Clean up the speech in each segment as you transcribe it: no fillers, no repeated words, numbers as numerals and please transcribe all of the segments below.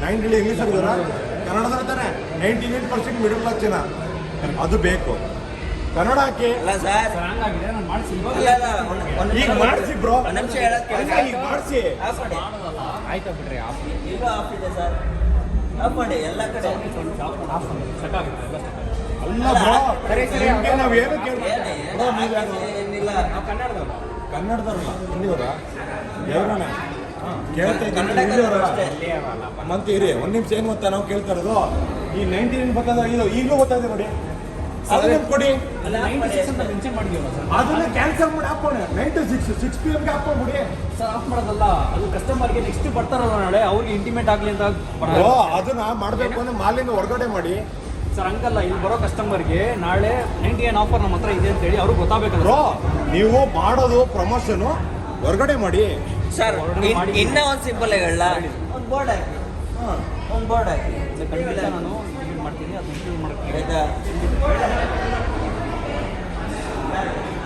90 English ಆಗಿದಾರ ಕನ್ನಡದ ತಾನೆ 98% middle class ಜನ ಅದು ಬೇಕು ಕನ್ನಡ ಹಾಕಿ ಈಗ ಮಾಡಿಸಿ ಬ್ರೋ ಈಗ ಮಾಡಿಸಿ ಆಯ್ತಾ ಬಿಡ್ರಿ ಎಲ್ಲ ಕಡೆ ಅಲ್ಲ ಬ್ರೋ ನಾವೇನು ಏನಿಲ್ಲ ಕನ್ನಡದವ್ರಲ್ಲ ಹಿಂದಿಯವರ ದೇವರಣ್ಣ ಕೇಳ್ತಾ ಮಂತ್ ಇರಿ ಒಂದ್ ನಿಮಿಷ ಏನು ಗೊತ್ತಾ ನಾವು ಕೇಳ್ತಾ ಇರೋದು ಈ 99 ಬರ್ತದ ಇದು ಈಗಲೂ ಗೊತ್ತಾ ಇದೆ ನೋಡಿ ಅದನ್ನ ಕೊಡಿ ಅದನ್ನ ಕ್ಯಾನ್ಸಲ್ ಮಾಡಿ ಹಾಕೋಣ 9 to 6 PM ಗೆ ಹಾಕೊಂಡ್ಬಿಡಿ ಸರ್ ಆಫ್ ಮಾಡೋದಲ್ಲ ಅದು ಕಸ್ಟಮರ್ಗೆ ನೆಕ್ಸ್ಟ್ ಬರ್ತಾರಲ್ಲ ನಾಳೆ ಅವ್ರಿಗೆ ಇಂಟಿಮೇಟ್ ಆಗಲಿ ಅಂತ ಅದನ್ನ ಮಾಡಬೇಕು ಅಂದ್ರೆ ಮಾಲಿಂದ ಹೊರಗಡೆ ಮಾಡಿ ಸರ್ ಹಂಗಲ್ಲ ಇಲ್ಲಿ ಬರೋ ಕಸ್ಟಮರ್ಗೆ ನಾಳೆ 99 ಆಫರ್ ನಮ್ಮ ಹತ್ರ ಇದೆ ಅಂತೇಳಿ ಅವ್ರಿಗೆ ಗೊತ್ತಾಗಬೇಕಲ್ಲ ಬ್ರೋ ನೀವು ಮಾಡೋದು ಪ್ರಮೋಷನ್ ಹೊರಗಡೆ ಮಾಡಿ ಸರ್ ಇನ್ನ ಒಂದು ಸಿಂಪಲ್ ಹೇಳ ಒಂದು ಬೋರ್ಡ್ ಹಾಕಿ ಒಂದು ಬೋರ್ಡ್ ಹಾಕಿ ಖಂಡಿತ ನಾನು ಇಂಪ್ಲಿಮೆಂಟ್ ಮಾಡ್ತೀನಿ ಅದು ಇಂಪ್ಲಿಮೆಂಟ್ ಮಾಡ್ತೀನಿ ಆಯ್ತಾ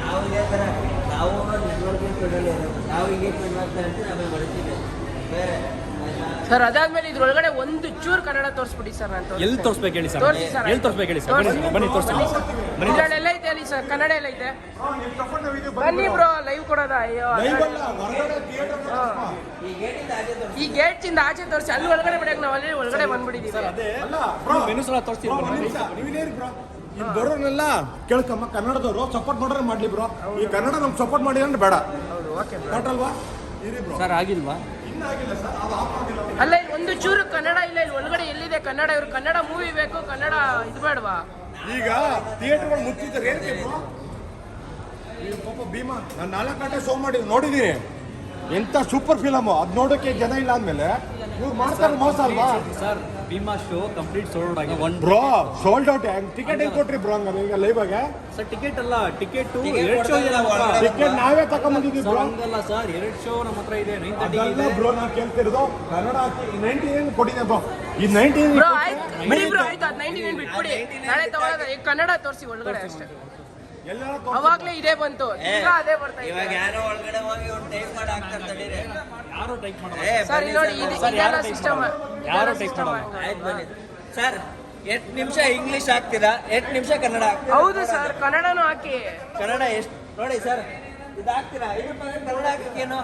ನಾವು ಇದೇ ಥರ ನಾವು ನಾವು ಹೀಗೆ ಪೇಂಟ್ ಮಾಡ್ತಾ ಇರ್ತೀವಿ ಆಮೇಲೆ ಬರ್ತೀವಿ ಬೇರೆ ಸರ್ ಅದಾದ್ಮೇಲೆ ಇದ್ರೊಳಗಡೆ ಒಂದು ಚೂರು ಕನ್ನಡ ತೋರಿಸ್ಬಿಡಿ ಸರ್ ನಾನು ಎಲ್ಲಿ ತೋರಿಸ್ಬೇಕು ಹೇಳಿ ಸರ್ ತೋರಿಸಿ ಸರ್ ಎಲ್ಲಿ ತೋರಿಸ್ಬೇಕು ಹೇಳಿ ಸರ್ ಬನ್ನಿ ತೋರಿಸ್ತೀನಿ ಎಲ್ಲ ಐತೆ ಅಲ್ಲಿ ಸರ್ ಕನ್ನಡ ಎಲ್ಲ ಐತೆ ಬನ್ನಿ ಬ್ರೋ ಲೈವ್ ಕೊಡೋದ ಅಯ್ಯೋ ಈ ಗೇಟ್ ಚಿಂದ ಆಚೆ ತೋರಿಸಿ ಅಲ್ಲಿ ಒಳಗಡೆ ಬಿಡಕ್ಕೆ ನಾವು ಅಲ್ಲಿ ಒಳಗಡೆ ಬಂದ್ಬಿಟ್ಟಿದ್ದೀವಿ ಮೆನು ಸಲ ತೋರಿಸ್ತೀನಿ ಇದು ಬರೋನೆಲ್ಲ ಕೇಳ್ಕಮ್ಮ ಕನ್ನಡದವರು ಸಪೋರ್ಟ್ ಮಾಡೋರು ಮಾಡ್ಲಿ ಬ್ರೋ ಈ ಕನ್ನಡ ನಮ್ಗೆ ಸಪೋರ್ಟ್ ಮಾಡಿ ಅಂದ್ರೆ ಬೇಡ ಅಲ್ವಾ ಸರ್ ಆಗಿಲ್ವಾ ಅಲ್ಲ ಇಲ್ಲಿ ಒಂದು ಚೂರು ಕನ್ನಡ ಇಲ್ಲ ಇಲ್ಲಿ ಒಳಗಡೆ ಎಲ್ಲಿದೆ ಕನ್ನಡ ಇವ್ರು ಕನ್ನಡ ಮೂವಿ ಬೇಕು ಕನ್ನಡ ಇದು ಬೇಡವಾ ಈಗ ಥಿಯೇಟರ್ಗಳು ಮುಚ್ಚಿದ್ದಾರೆ ಏನಕ್ಕೆ ಬ್ರೋ ಈ ಪಾಪ ಭೀಮಾ ನಾನು 4 ಗಂಟೆ ಶೋ ಮಾಡಿ ನೋಡಿದ್ದೀನಿ ಎಂತ ಸೂಪರ್ ಫಿಲಮ್ ಅದ್ ನೋಡೋಕೆ ಜನ ಇಲ್ಲ ಅಂದ್ಮೇಲೆ ಇವ್ರು ಮಾಡ್ತಾರೆ ಮೋಸ ಅಲ್ವಾ sir Bheema show complete sold ಆಗಿ ಬ್ರೋ ಸೋಲ್ಡ್ ಔಟ್ ಟಿಕೆಟ್ ಹೆಂಗ್ ಕೊಟ್ರಿ ಬ್ರೋ ಹಂಗ ಈಗ ಲೈವ್ ಆಗ ಸರ್ ಟಿಕೆಟ್ ಅಲ್ಲ ಟಿಕೆಟ್ 2 ಶೋ ಇದೆ ಟಿಕೆಟ್ ನಾವೇ ತಗೊಂಡ್ಬಂದಿದ್ದೀವಿ ಬ್ರೋ ಹಂಗಲ್ಲ ಸರ್ 2 ಶೋ ನಮ್ಮ ಹತ್ರ ಇದೆ 9:30 ಅದಲ್ಲ ಬ್ರೋ ನಾ ಕೇಳ್ತಿರೋದು ಕನ್ನಡ 99 ಕೊಟ್ಟಿದೆ ಬ್ರೋ ಈ 99 ಬ್ರೋ ಆಯ್ತು ಬಿಡಿ ಬ್ರೋ ಆಯ್ತು ಅದು 99 ಬಿಟ್ಬಿಡಿ ನಾಳೆ ತಗೊಳ್ಳೋದ ಈಗ ಕನ್ನಡ ತೋರಿಸಿ ಒಳಗಡೆ ಅಷ್ಟೇ ಎಲ್ಲಾರ ಅವಾಗ್ಲೇ ಇದೇ ಬಂತು ಈಗ ಅದೇ ಬರ್ತಾ ಇದೆ ಇವಾಗ ಯಾರೋ ಒಳಗಡೆ ಹೋಗಿ ಒಂದು ಟೈಪ್ ಮಾಡಿ ಹಾಕ್ತಾರೆ ತಡೀರಿ ಯಾರು ಟೈಪ್ ಮಾಡಲ್ಲ ಸರ್ ಇಲ್ಲಿ ನೋಡಿ ಇದೆಲ್ಲ ಸಿಸ್ಟಮ್ ಯಾರು ಟೈಪ್ ಮಾಡಲ್ಲ ಆಯ್ತು ಬನ್ನಿ ಸರ್ 8 ನಿಮಿಷ ಇಂಗ್ಲಿಷ್ ಹಾಕ್ತೀರಾ 8 ನಿಮಿಷ ಕನ್ನಡ ಹಾಕ್ತೀರಾ ಹೌದು ಸರ್ ಕನ್ನಡನೂ ಹಾಕಿ ಕನ್ನಡ ಎಷ್ಟು ನೋಡಿ ಸರ್ ಇದು ಹಾಕ್ತೀರಾ ಇದು ಕನ್ನಡ ಹಾಕೇನು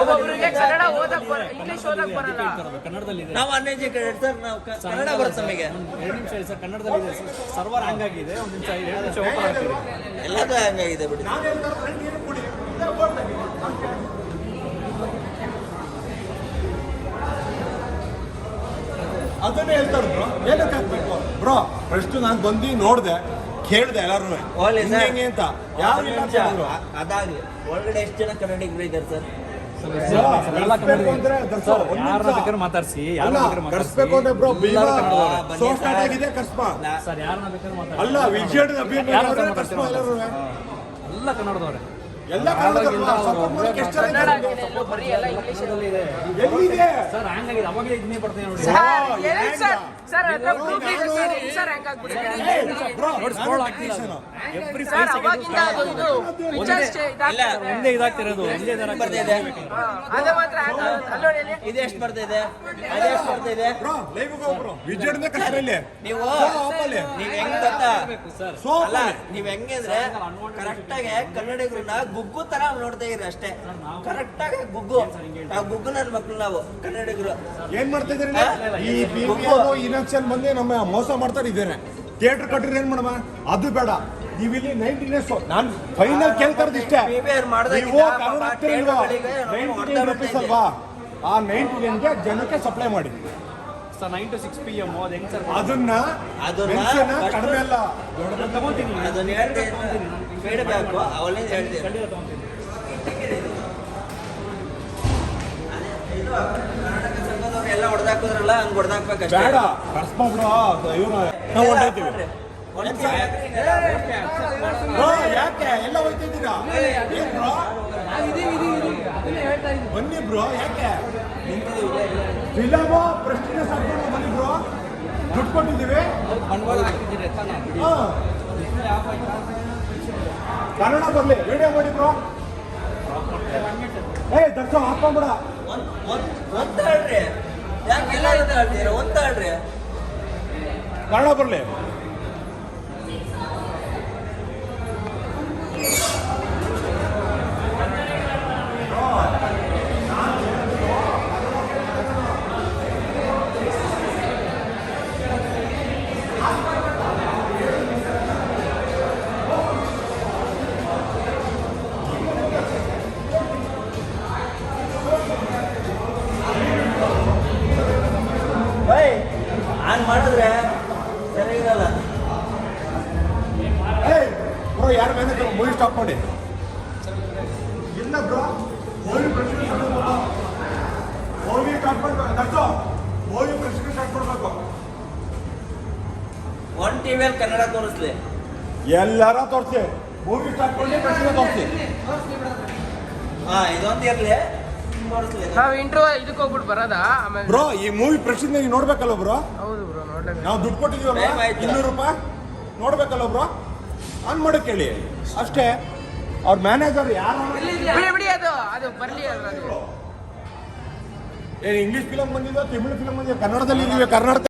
ಒಬ್ಬೊಬ್ರಿಗೆ ಕನ್ನಡ ಓದಕ್ ಇಂಗ್ಲಿಷ್ ಓದಕ್ ಬರಲ್ಲ ಕನ್ನಡದಲ್ಲಿ ಇದೆ ನಾವು ಅನ್ಎಜುಕೇಟೆಡ್ ಸರ್ ನಾವು ಕನ್ನಡ ಬರುತ್ತೆ ನಮಗೆ 2 ನಿಮಿಷ ಇದೆ ಸರ್ ಕನ್ನಡದಲ್ಲಿ ಇದೆ ಸರ್ವರ್ ಹ್ಯಾಂಗ್ ಆಗಿದೆ 1 ನಿಮಿಷ 2 ನಿಮಿಷ ಓಪನ್ ಆಗ್ತಿದೆ ಎಲ್ಲದೂ ಹಂಗಾಗಿದೆ ಬಿಡಿ ಅದನ್ನೇ ಹೇಳ್ತಾರೆ ಬ್ರೋ ಏನಕ್ಕೆ ಹಾಕ್ಬೇಕು ಬ್ರೋ ಫಸ್ಟ್ ನಾನು ಬಂದು ನೋಡ್ದೆ ಕೇಳ್ದೆ ಎಲ್ಲಾರು ಓಲಿ ಸರ್ ಹೆಂಗೆ ಅಂತ ಯಾವ ಅದಾಗಲಿ ಒಳಗಡೆ ಎಷ್ಟು ಜನ ಕನ್ನಡಿಗರು ಇದ್ದಾರೆ ಸರ್ ಎಲ್ಲ ಕನ್ನಡ ಸರ್ ಯಾರನ್ನ ಬೇಕಾದ್ರೂ ಮಾತಾಡ್ಸಿ ಯಾರನ್ನ ಬೇಕಾದ್ರೂ ಕರ್ಸ್ಬೇಕು ಅಂದ್ರೆ ಬ್ರೋ ಭೀಮಾ ಸೋ ಸ್ಟಾರ್ಟ್ ಆಗಿದೆ ಕರ್ಸ್ಪ ಸರ್ ಯಾರನ್ನ ಬೇಕಾದ್ರೂ ಮಾತಾಡ್ಸಿ ಅಲ್ಲ ವಿಜಯದ ಅಭಿನಯ ಕರ್ಸ್ಪ ಎಲ್ಲರೂ ಎಲ್ಲ ಕನ್ನಡದವ್ರೆ ಎಲ್ಲ ಕನ್ನಡ ಕನ್ನಡ ಹಾಕಿದೆ ಬರೀ ಎಲ್ಲ ಇಂಗ್ಲಿಷ್ ಎಲ್ಲಿದೆ ಸರ್ ಹ್ಯಾಂಗ್ ಆಗಿದೆ ಅವಾಗಲೇ ಇದನ್ನೇ ಬರ್ತೀನಿ ನೋಡಿ ಸರ್ ಅದ್ರ ಪ್ರೂಫ್ ಇದೆ ಸರ್ ಹ್ಯಾಂಗ್ ಆಗ್ಬಿಟ್ಟಿದೆ ನೋಡಿ ಸ್ಕ್ರೋಲ್ ಆಗ್ತಿಲ್ಲ ಎವ್ರಿ ಸರ್ ಅವಾಗಿಂದ ಅದು ಇದು ಪಿಕ್ಚರ್ಸ್ ಇದಾಗ್ತದೆ ಒಂದೇ ಇದಾಗ್ತಿರೋದು ಒಂದೇ ತರ ಬರ್ತಿದೆ ಅದೇ ಮಾತ್ರ ಅಲ್ಲೋಡಿ ಇದು ಎಷ್ಟು ಬರ್ತಿದೆ ಅದು ಎಷ್ಟು ಬರ್ತಿದೆ ಬ್ರೋ ಲೈವ್ ಗೋ ಬ್ರೋ ವಿಜಯದ ಕಷ್ಟ ಇಲ್ಲಿ ನೀವು ನೀವು ಹೆಂಗ್ ಗೊತ್ತಾ ಅಲ್ಲ ನೀವ್ ಹೆಂಗೆ ಅಂದ್ರೆ ಕರೆಕ್ಟ್ ಆಗಿ ಕನ್ನಡಿಗರನ್ನ ಗುಗ್ಗು ತರ ನೋಡ್ತಾ ಇದ್ರಿ ಅಷ್ಟೇ ಕರೆಕ್ಟ್ ಆಗಿ ಗುಗ್ಗು ನಾವು ಗುಗ್ಗು ನನ್ನ ಮಕ್ಳು ನಾವು ಕನ್ನಡಿಗರು ಏನ್ ಮಾಡ್ತಾ ಇದ್ದೀರಿ ಈ ಇಲೆಕ್ಷನ್ ಬಂದು ನಮ್ಮ ಮೋಸ ಮಾಡ್ತಾ ಇದ್ದೇನೆ ಥಿಯೇಟರ್ ಕಟ್ಟಿದ್ರೆ ಏನ್ ಮಾಡಮ್ಮ ಅದು ಬೇಡ ನೀವು ಇಲ್ಲಿ 90 ಡೇಸ್ ನಾನು ಫೈನಲ್ ಕೇಳ್ತಾ ಇರೋದು ಇಷ್ಟೇ ನೀವು ಕನ್ನಡ ಹಾಕ್ತಿರಲ್ವಾ 99 ರೂಪೀಸ್ ಅಲ್ವಾ ಆ 99ಗೆ ಜನಕ್ಕೆ ಸಪ್ಲೈ ಮಾಡಿ ಸರ್ 9 to 6 PM ಅದು ಹೆಂಗ್ ಸರ್ ಅದನ್ನ ಕಡಿಮೆ ಅಲ್ಲ ದೊಡ್ಡದು ತಗೋತೀನಿ ಅದನ್ನ ಹೇಳ್ತೀನಿ ಫೀಡ್ಬ್ಯಾಕ್ ಅವಳಿಂದ ಹೇಳ್ತೀನಿ ಖಂಡಿತ ತಗೊಂತೀನಿ ಕರ್ನಾಟಕ ಸಂಘದವ್ರು ಎಲ್ಲ ಹೊಡೆದಾಕಿದ್ರಲ್ಲ ಹಂಗ್ ಹೊಡೆದಾಕ್ಬೇಕಷ್ಟೇ ಬೇಡ ಕರ್ಸ್ಕೊಂಡ್ಬಿಡು ಇವ್ರು ನಾವು ಹೊಂಟೈತೀವಿ ಬ್ರೋ ಯಾಕೆ ಎಲ್ಲ ಹೋಯ್ತಿದ್ದೀರಾ ಏನ್ ಬ್ರೋ ಬನ್ನಿ ಬ್ರೋ ಯಾಕೆ ಫಿಲಮು ಪ್ರಶ್ನೆ ಸಾಕೊಂಡು ಬನ್ನಿ ಬ್ರೋ ದುಡ್ಡು ಕೊಟ್ಟಿದ್ದೀವಿ ಕನ್ನಡ ಬರ್ಲಿ ವಿಡಿಯೋ ಮಾಡಿ ಬ್ರೋ ದರ್ಶನ ಹಾಕೊಂಬಿಡ ಅಂತ ಹೇಳ್ರಿ ಯಾಕೆ ಎಲ್ಲ ಇದೆ ಹೇಳ್ತೀರಾ ಒಂದ್ ಹೇಳ್ರಿ ಕನ್ನಡ ಬರಲಿ. ಆನ್ ಮಾಡಿದ್ರೆ ಸರಿಗಿರಲ್ಲ. ಬ್ರೋ ಯಾರು ಮ್ಯಾನೇಜರ್ ಮೂವಿ ಸ್ಟಾಪ್ ಮಾಡಿ. ಇಲ್ಲ bro movie president movie start ಮಾಡ್ಬೇಕು. ಮೂವಿ ಪ್ರೆಸಿಡೆಂಟ್ ಸ್ಟಾರ್ಟ್ ಮಾಡ್ಬೇಕು. ಒನ್ ಟಿವಿಯಲ್ಲಿ ಕನ್ನಡ ತೋರಿಸ್ಲಿ. ಎಲ್ಲಾರ ತೋರಿಸಿ ಮೂವಿ ಸ್ಟಾರ್ಟ್ ಮಾಡಿ ಪ್ರೆಸಿಡೆಂಟ್ ತೋರಿಸಿ. ಹಾ ಇದೊಂದು ಇರ್ಲಿ ತೋರಿಸ್ಲಿ. ನಾವು ಇಂಟರ್ವ್ಯೂ ಇದಕ್ಕೆ ಹೋಗ್ಬಿಟ್ಟು ಬರೋದಾ ಆಮೇಲೆ? ಬ್ರೋ ಈ ಮೂವಿ ಪ್ರೆಸಿಡೆಂಟ್ ನೀವು ನೋಡ್ಬೇಕಲ್ಲ ಬ್ರೋ. ಹೌದು ಬ್ರೋ ನೋಡ್ಲೇಬೇಕು. ನಾವು ದುಡ್ಡು ಕೊಟ್ಟಿದ್ದೀವಲ್ಲ Time ಆಯ್ತು. 200 ರೂಪಾಯಿ ನೋಡ್ಬೇಕಲ್ಲ ಬ್ರೋ. ಆನ್ ಮಾಡಕ್ಕೆ ಹೇಳಿ ಅಷ್ಟೇ. ಅವ್ರ ಮ್ಯಾನೇಜರ್ ಯಾರು ಬಿಡಿ ಬಿಡಿ ಅದು ಬರ್ಲಿ ಅದು. ಏನು ಇಂಗ್ಲಿಷ್ ಫಿಲಮ್ ಬಂದಿದೆ, ತಮಿಳು ಫಿಲಮ್ ಬಂದಿದೆ, ಕನ್ನಡದಲ್ಲಿ ಇದೀವಿ. ಕರ್ನಾಟಕ